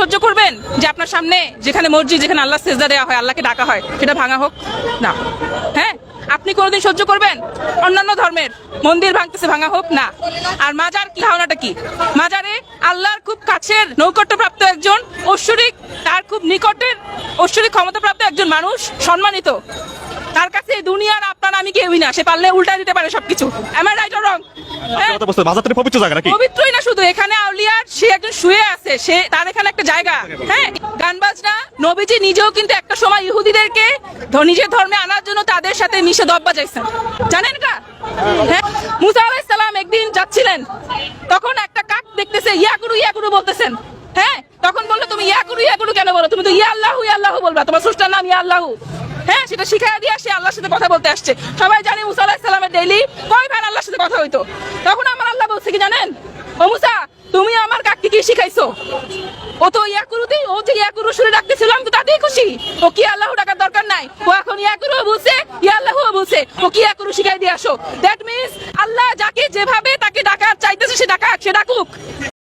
সহ্য করবেন যে আপনার সামনে যেখানে মসজিদ, যেখানে আল্লাহ সেজদা দেওয়া হয়, আল্লাহকে ডাকা হয়, সেটা ভাঙা হোক? না। হ্যাঁ, আপনি কোনোদিন সহ্য করবেন অন্যান্য ধর্মের মন্দির ভাঙতেছে, ভাঙা হোক? না। আর মাজার কি ধারণাটা কি? মাজারে আল্লাহর খুব কাছের নৈকট্যপ্রাপ্ত একজন ঐশ্বরিক, তার খুব নিকটের ঐশ্বরিক ক্ষমতাপ্রাপ্ত একজন মানুষ সম্মানিত, তার কাছে দুনিয়ার আপনার আমি কেউই না, সে পারলে উল্টা দিতে পারে সবকিছু। am I right or wrong? মাজারটা পবিত্র জায়গা নাকি? পবিত্রই না শুধু, এখানে আউলিয়ার সে একজন শুয়ে আছে, সে তার এখানে একটা জায়গা। হ্যাঁ, গান বাজনা, নবীজি নিজেও কিন্তু একটা সময় ইহুদিদেরকে নিজের ধর্মে আনার জন্য তাদের সাথে নিষেধ বাজাইছেন, জানেন এটা? হ্যাঁ, মুসা আলাইহিস সালাম একদিন যাচ্ছিলেন, তখন একটা কাক দেখতেছে, ইয়া গুরু বলতেছেন। হ্যাঁ, তখন বললো তুমি ইয়া গুরু কেন বলো? তুমি তো ইয়া আল্লাহু বলবা, তোমার স্রষ্টার নাম ইয়া আল্লাহু। হ্যাঁ, সেটা শিখাই দিয়ে সে আল্লাহর সাথে কথা বলতে আসছে। সবাই জানে মুসা আলাইহিস সালামের ডেইলি কয় ভাই আল্লাহর সাথে কথা হইতো। তখন আমার আল্লাহ বলছে কি জানেন? ও মুসা, তুমি আমার কাককে কি শিখাইছো? ও তো ও যে ইয়াকুরু সুরে ডাকতেছিল, আমি তো তাতেই খুশি। ও কি আল্লাহু ডাকার দরকার নাই, ও এখন ইয়াকুরু বলছে, ইয়া আল্লাহু বলছে, ও কি ইয়াকুরু শিখাই দিয়ে আসো। দ্যাট মিন্স আল্লাহ যাকে যেভাবে তাকে ডাকার চাইতেছে সে ডাকুক।